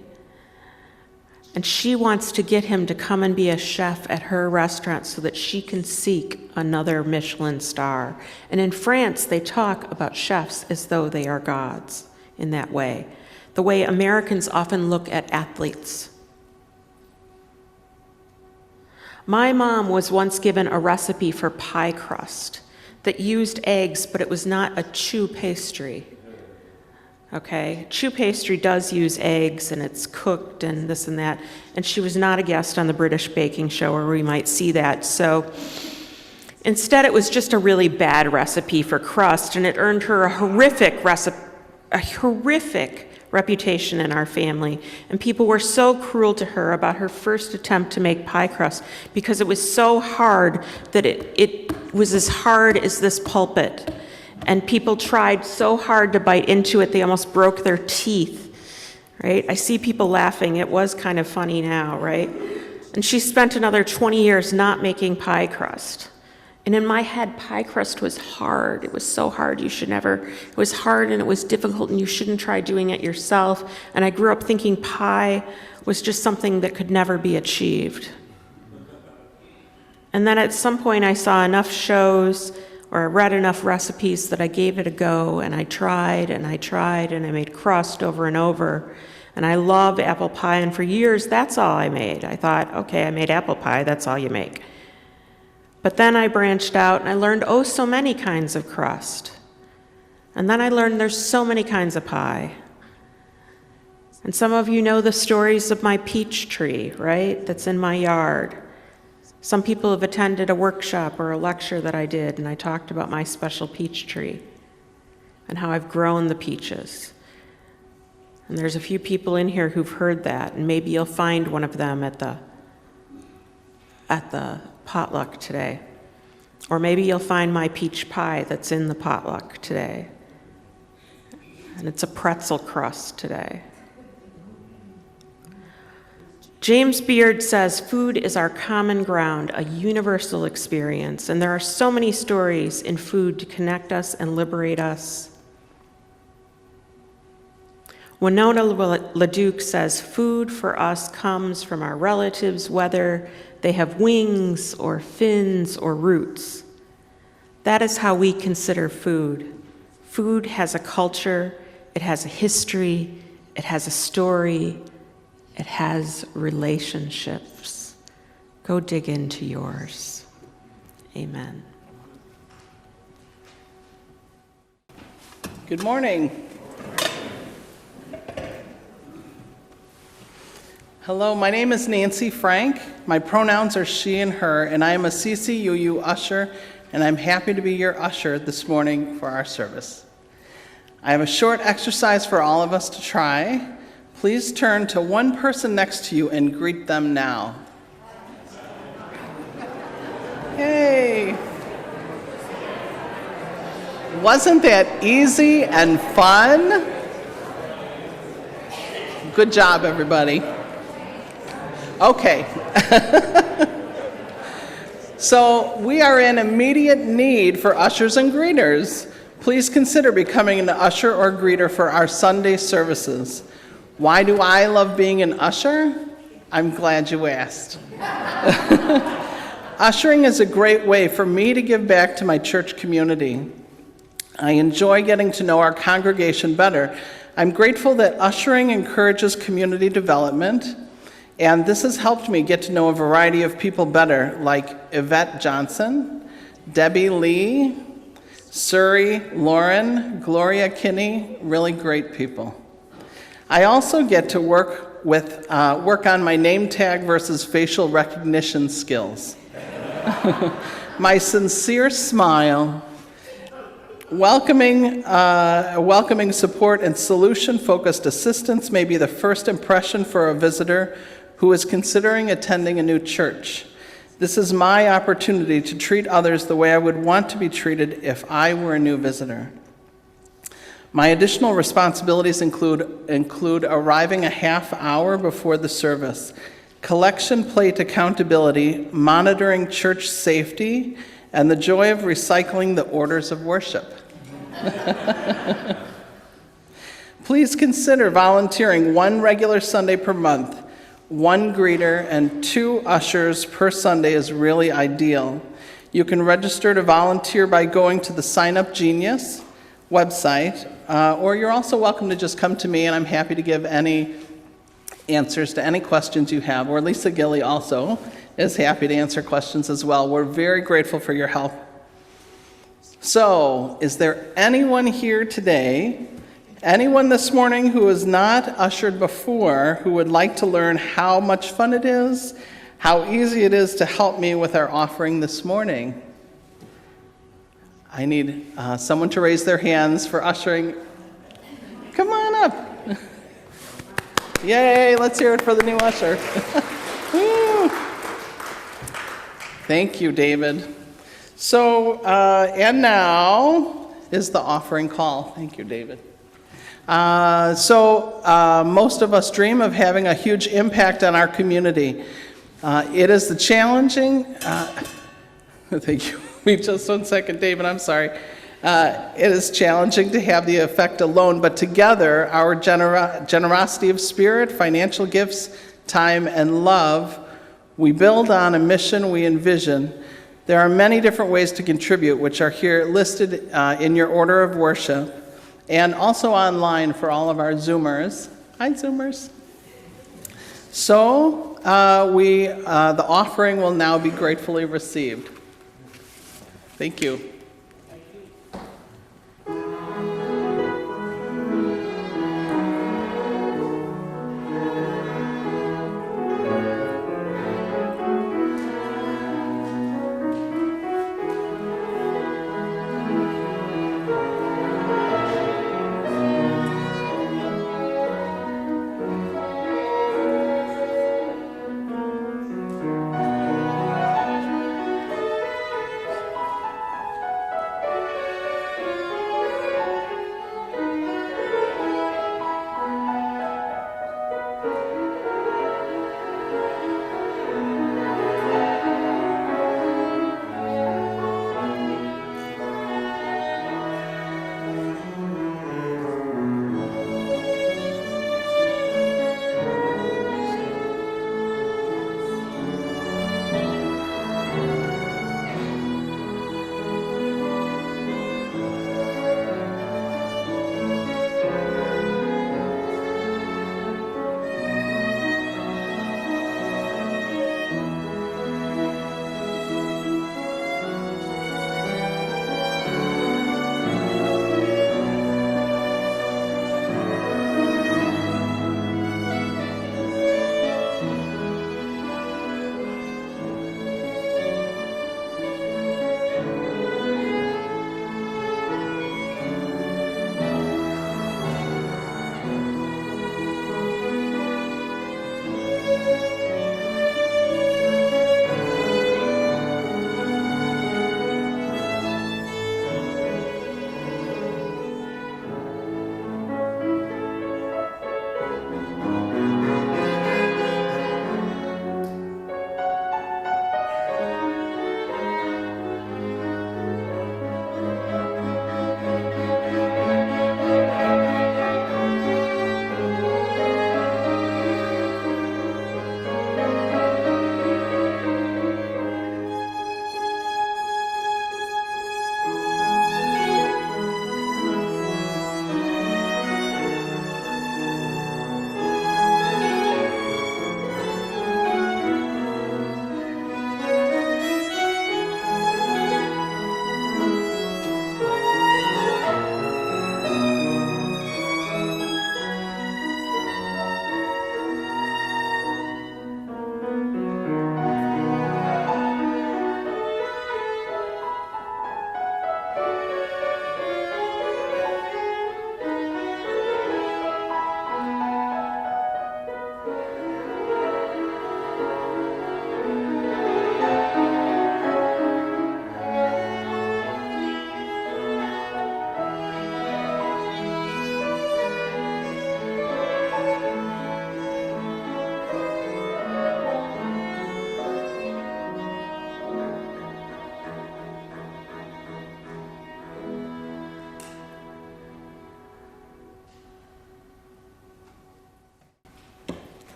[SPEAKER 1] And she wants to get him to come and be a chef at her restaurant so that she can seek another Michelin star. And in France, they talk about chefs as though they are gods in that way, the way Americans often look at athletes. My mom was once given a recipe for pie crust that used eggs, but it was not a choux pastry. Okay, choux pastry does use eggs and it's cooked and this and that. And she was not a guest on the British baking show where we might see that. So instead it was just a really bad recipe for crust, and it earned her a horrific reputation in our family. And people were so cruel to her about her first attempt to make pie crust because it was so hard that it was as hard as this pulpit. And people tried so hard to bite into it, they almost broke their teeth, right? I see people laughing. It was kind of funny now, right? And she spent another 20 years not making pie crust. And in my head, pie crust was hard. It was so hard, it was hard and it was difficult and you shouldn't try doing it yourself. And I grew up thinking pie was just something that could never be achieved. And then at some point I saw enough shows or I read enough recipes that I gave it a go, and I tried and I tried and I made crust over and over. And I love apple pie, and for years that's all I made. I thought, okay, I made apple pie, that's all you make. But then I branched out and I learned so many kinds of crust. And then I learned there's so many kinds of pie. And some of you know the stories of my peach tree, right? That's in my yard. Some people have attended a workshop or a lecture that I did, and I talked about my special peach tree and how I've grown the peaches. And there's a few people in here who've heard that, and maybe you'll find one of them at the potluck today. Or maybe you'll find my peach pie that's in the potluck today. And it's a pretzel crust today. James Beard says, food is our common ground, a universal experience, and there are so many stories in food to connect us and liberate us. Winona LaDuke says, food for us comes from our relatives, whether they have wings or fins or roots. That is how we consider food. Food has a culture, it has a history, it has a story, it has relationships. Go dig into yours. Amen.
[SPEAKER 5] Good morning. Hello, my name is Nancy Frank. My pronouns are she and her, and I am a CCUU usher, and I'm happy to be your usher this morning for our service. I have a short exercise for all of us to try. Please turn to one person next to you and greet them now. Hey! Wasn't that easy and fun? Good job, everybody. Okay. So we are in immediate need for ushers and greeters. Please consider becoming an usher or greeter for our Sunday services. Why do I love being an usher? I'm glad you asked. Ushering is a great way for me to give back to my church community. I enjoy getting to know our congregation better. I'm grateful that ushering encourages community development, and this has helped me get to know a variety of people better, like Yvette Johnson, Debbie Lee, Suri, Lauren, Gloria Kinney, really great people. I also get to work on my name tag versus facial recognition skills. My sincere smile, welcoming support and solution-focused assistance may be the first impression for a visitor who is considering attending a new church. This is my opportunity to treat others the way I would want to be treated if I were a new visitor. My additional responsibilities include arriving a half hour before the service, collection plate accountability, monitoring church safety, and the joy of recycling the orders of worship. Please consider volunteering one regular Sunday per month. One greeter and 2 ushers per Sunday is really ideal. You can register to volunteer by going to the Sign Up Genius website, or you're also welcome to just come to me, and I'm happy to give any answers to any questions you have, or Lisa Gilly also is happy to answer questions as well. We're very grateful for your help. So, is there anyone here today, anyone this morning who is not ushered before, who would like to learn how much fun it is, how easy it is to help me with our offering this morning? I need someone to raise their hands for ushering. Come on up. Yay, let's hear it for the new usher. Thank you, David. So, and now is the offering call. Thank you, David. Most of us dream of having a huge impact on our community. It is the challenging, thank you. Wait just 1 second, David, I'm sorry. It is challenging to have the effect alone, but together, our generosity of spirit, financial gifts, time, and love, we build on a mission we envision. There are many different ways to contribute, which are here listed in your order of worship, and also online for all of our Zoomers. Hi, Zoomers. So, the offering will now be gratefully received. Thank you.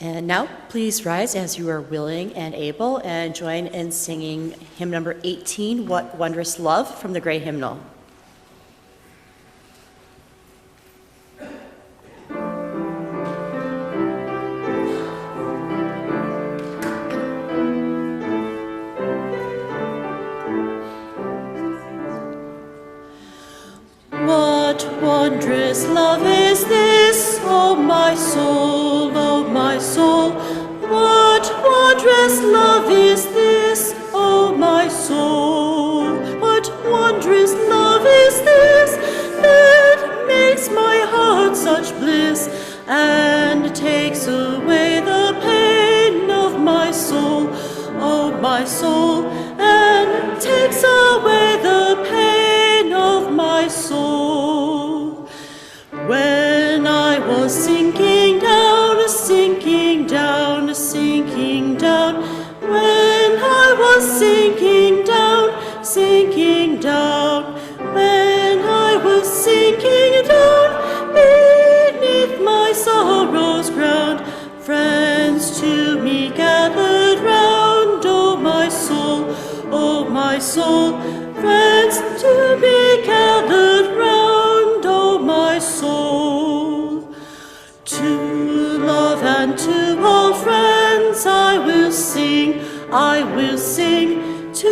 [SPEAKER 3] And now, please rise as you are willing and able and join in singing hymn number 18, What Wondrous Love, from the Gray Hymnal. What wondrous love is this, O my soul, O my soul? What wondrous love is this, O my soul? What wondrous love is this that makes my heart such bliss and takes away the pain of my soul, O my soul, and takes away the pain of my soul. When I was sinking down, sinking down, sinking down, when I was sinking down, sinking down, when I was sinking down beneath my sorrow's ground, friends to me gathered round, O my soul, friends to be gathered round, O my soul. To love and to all friends I will sing, I will sing. To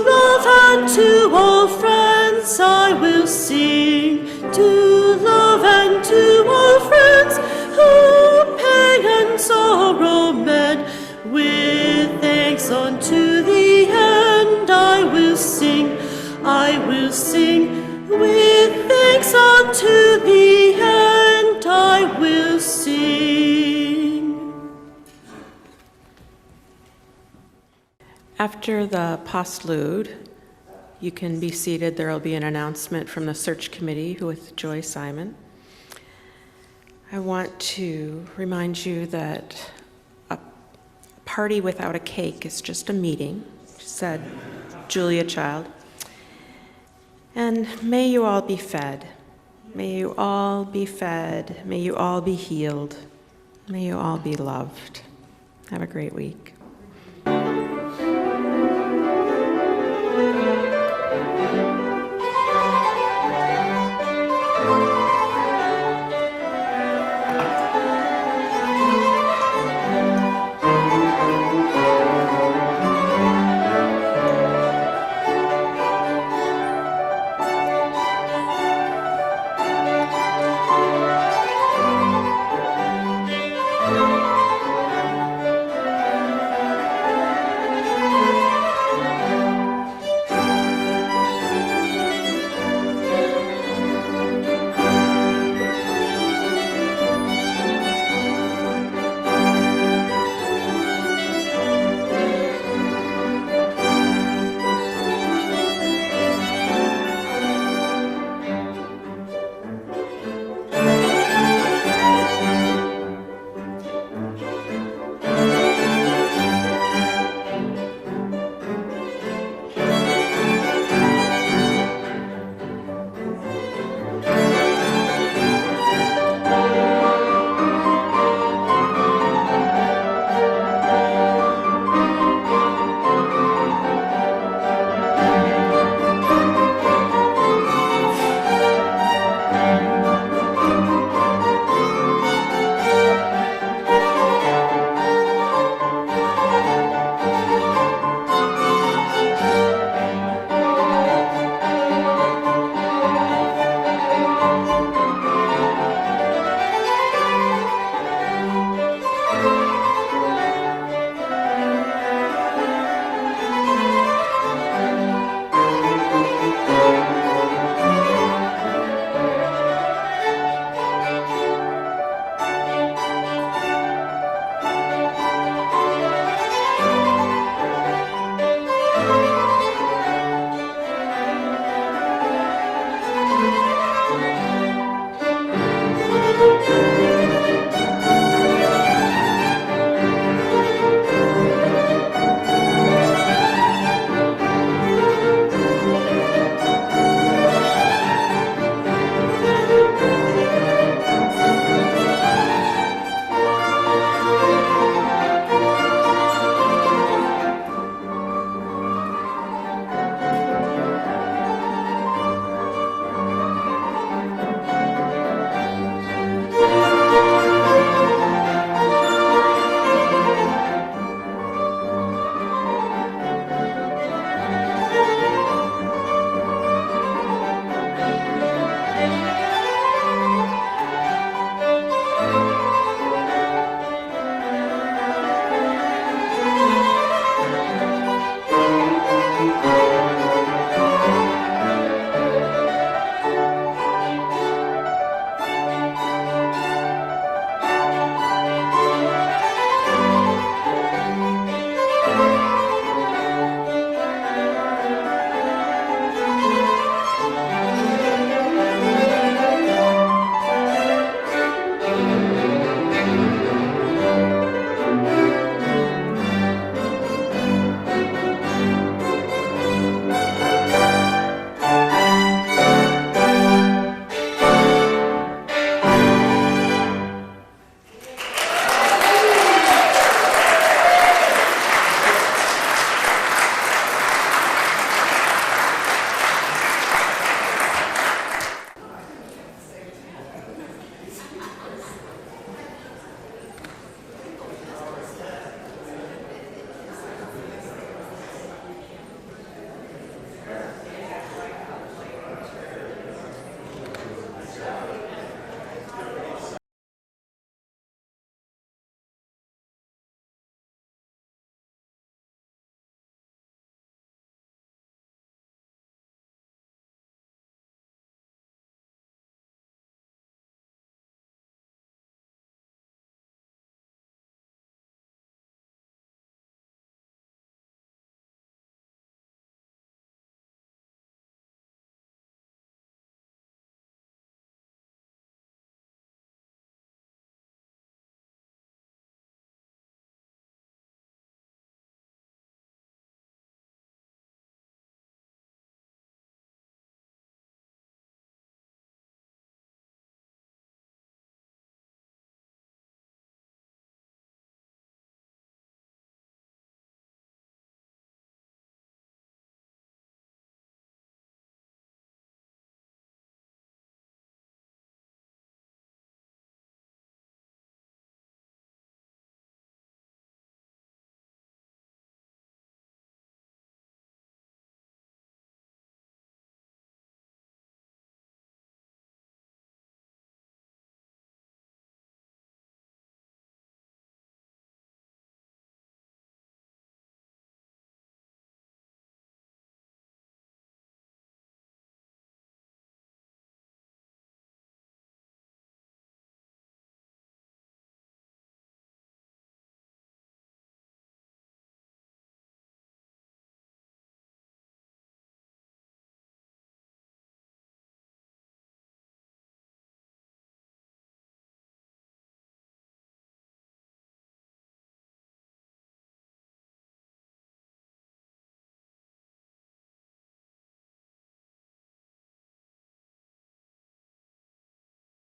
[SPEAKER 3] love and to all friends I will sing. To love and to all friends who pain and sorrow mend, with thanks unto the end I will sing, I will sing. With thanks unto the end I will sing.
[SPEAKER 1] After the postlude, you can be seated. There will be an announcement from the search committee with Joy Simon. I want to remind you that a party without a cake is just a meeting, said Julia Child. And may you all be fed. May you all be fed. May you all be healed. May you all be loved. Have a great week.